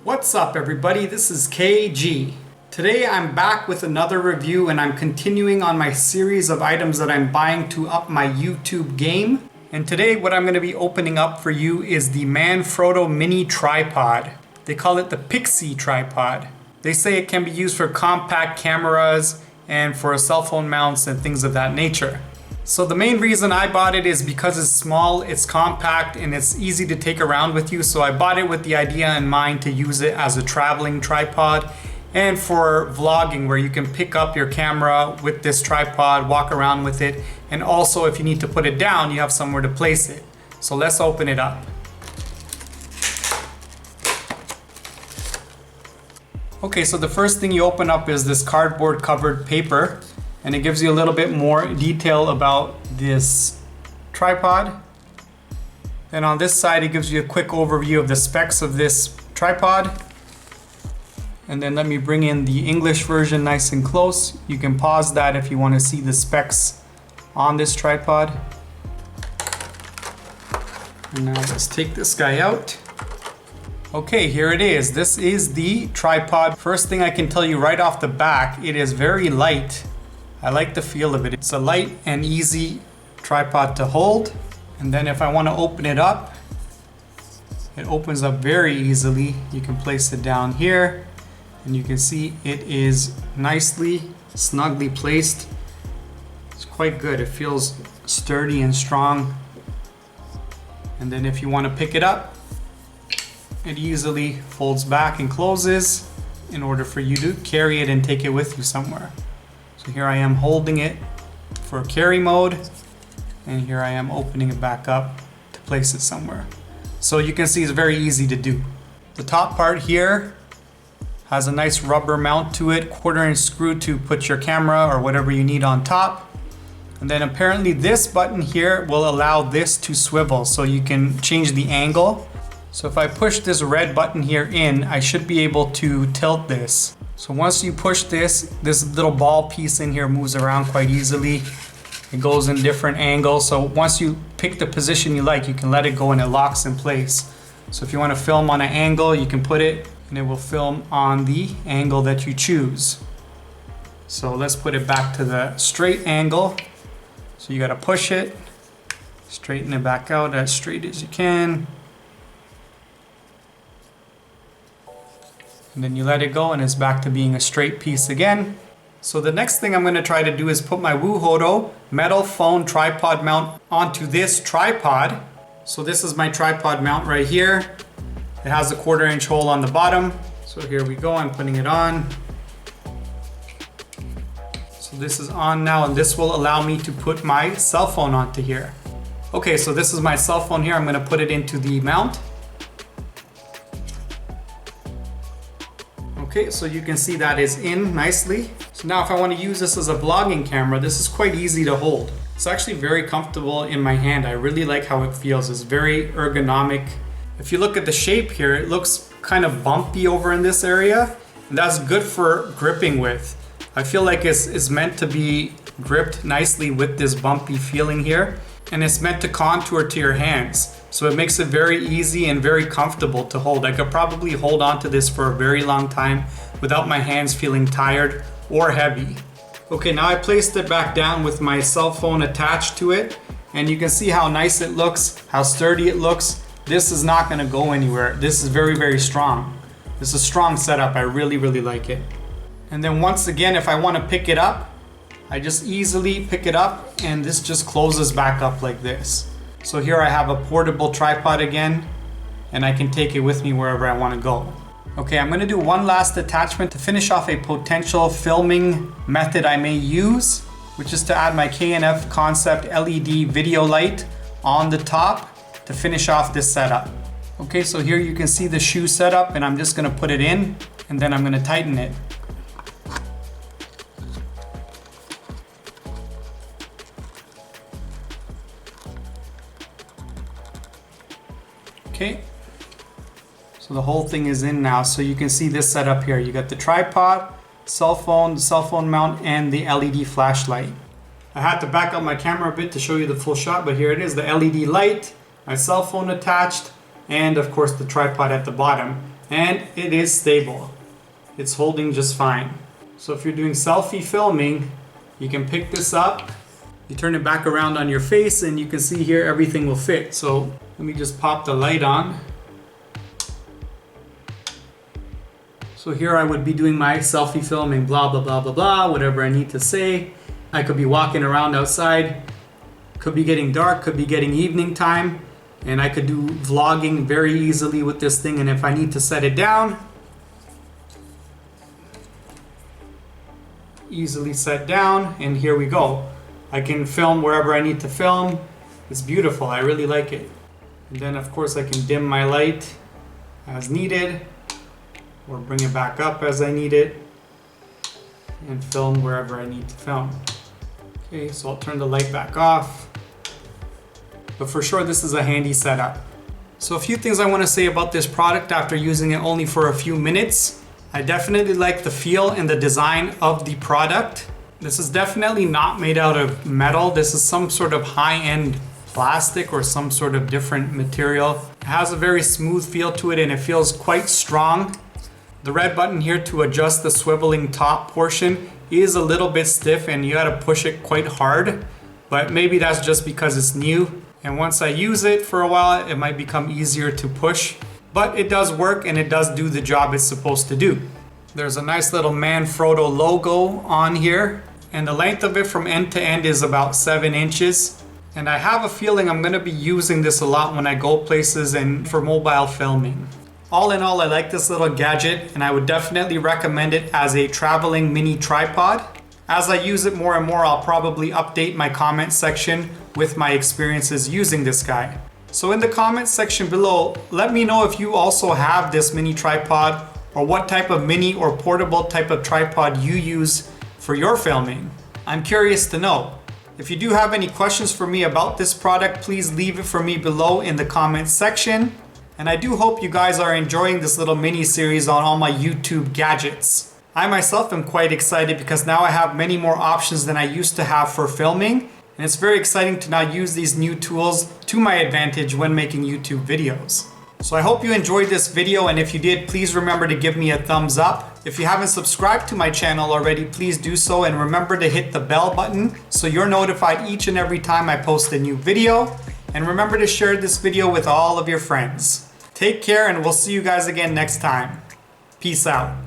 What's up everybody, this is KG. Today I'm back with another review and I'm continuing on my series of items that I'm buying to up my YouTube game. And today what I'm going to be opening up for you is the Manfrotto Mini Tripod. They call it the Pixi Tripod. They say it can be used for compact cameras and for cell phone mounts and things of that nature. So the main reason I bought it is because it's small, it's compact, and it's easy to take around with you. So I bought it with the idea in mind to use it as a traveling tripod and for vlogging, where you can pick up your camera with this tripod, walk around with it, and also if you need to put it down, you have somewhere to place it. So let's open it up. Okay, so the first thing you open up is this cardboard covered paper. And it gives you a little bit more detail about this tripod. Then on this side, it gives you a quick overview of the specs of this tripod. And then let me bring in the English version nice and close. You can pause that if you want to see the specs on this tripod. And now let's take this guy out. Okay, here it is. This is the tripod. First thing I can tell you right off the back, it is very light. I like the feel of it. It's a light and easy tripod to hold. And then if I want to open it up, it opens up very easily. You can place it down here and you can see it is nicely, snugly placed. It's quite good. It feels sturdy and strong. And then if you want to pick it up, it easily folds back and closes in order for you to carry it and take it with you somewhere. So here I am holding it for carry mode, and here I am opening it back up to place it somewhere. So you can see it's very easy to do. The top part here has a nice rubber mount to it, 1/4" screw to put your camera or whatever you need on top. And then apparently this button here will allow this to swivel, so you can change the angle. So if I push this red button here in, I should be able to tilt this. So once you push this little ball piece in here moves around quite easily. It goes in different angles. So once you pick the position you like, you can let it go and it locks in place. So if you want to film on an angle, you can put it and it will film on the angle that you choose. So let's put it back to the straight angle. So you got to push it, straighten it back out as straight as you can. And then you let it go and it's back to being a straight piece again. So the next thing I'm going to try to do is put my Wuhodo metal phone tripod mount onto this tripod. So this is my tripod mount right here. It has a 1/4" hole on the bottom. So here we go, I'm putting it on. So this is on now and this will allow me to put my cell phone onto here. Okay, so this is my cell phone here. I'm going to put it into the mount. Okay, so you can see that is in nicely. So now if I want to use this as a vlogging camera, this is quite easy to hold. It's actually very comfortable in my hand. I really like how it feels. It's very ergonomic. If you look at the shape here, it looks kind of bumpy over in this area. And that's good for gripping with. I feel like it's meant to be gripped nicely with this bumpy feeling here. And it's meant to contour to your hands. So it makes it very easy and very comfortable to hold. I could probably hold on to this for a very long time without my hands feeling tired or heavy. Okay, now I placed it back down with my cell phone attached to it. And you can see how nice it looks, how sturdy it looks. This is not gonna go anywhere. This is very, very strong. This is a strong setup. I really, really like it. And then once again, if I wanna pick it up, I just easily pick it up and this just closes back up like this. So here I have a portable tripod again, and I can take it with me wherever I want to go. Okay, I'm going to do one last attachment to finish off a potential filming method I may use, which is to add my K&F Concept LED video light on the top to finish off this setup. Okay, so here you can see the shoe setup, and I'm just going to put it in, and then I'm going to tighten it. Okay, so the whole thing is in now. So you can see this setup here. You got the tripod, the cell phone mount, and the LED flashlight. I had to back up my camera a bit to show you the full shot, but here it is, the LED light, my cell phone attached, and of course the tripod at the bottom. and it is stable. It's holding just fine. So if you're doing selfie filming, you can pick this up, you turn it back around on your face, and you can see here everything will fit. So let me just pop the light on. So here I would be doing my selfie filming, blah, blah, blah, blah, blah, whatever I need to say. I could be walking around outside, could be getting dark, could be getting evening time, and I could do vlogging very easily with this thing. And if I need to set it down, easily set down, and here we go. I can film wherever I need to film. It's beautiful, I really like it. And then of course I can dim my light as needed, or bring it back up as I need it, and film wherever I need to film. Okay, so I'll turn the light back off. But for sure, this is a handy setup. So a few things I want to say about this product after using it only for a few minutes. I definitely like the feel and the design of the product. This is definitely not made out of metal. This is some sort of high-end plastic or some sort of different material. It has a very smooth feel to it, and it feels quite strong. The red button here to adjust the swiveling top portion is a little bit stiff, and you gotta push it quite hard, but maybe that's just because it's new. And once I use it for a while, it might become easier to push, but it does work and it does do the job it's supposed to do. There's a nice little Manfrotto logo on here, and the length of it from end to end is about 7 inches. And I have a feeling I'm gonna be using this a lot when I go places and for mobile filming. All in all, I like this little gadget, and I would definitely recommend it as a traveling mini tripod. As I use it more and more, I'll probably update my comment section with my experiences using this guy. So in the comment section below, let me know if you also have this mini tripod, or what type of mini or portable type of tripod you use for your filming. I'm curious to know. If you do have any questions for me about this product, please leave it for me below in the comment section. And I do hope you guys are enjoying this little mini series on all my YouTube gadgets. I myself am quite excited because now I have many more options than I used to have for filming. And it's very exciting to now use these new tools to my advantage when making YouTube videos. So I hope you enjoyed this video, and if you did, please remember to give me a thumbs up. If you haven't subscribed to my channel already, please do so, and remember to hit the bell button so you're notified each and every time I post a new video. And remember to share this video with all of your friends. Take care, and we'll see you guys again next time. Peace out.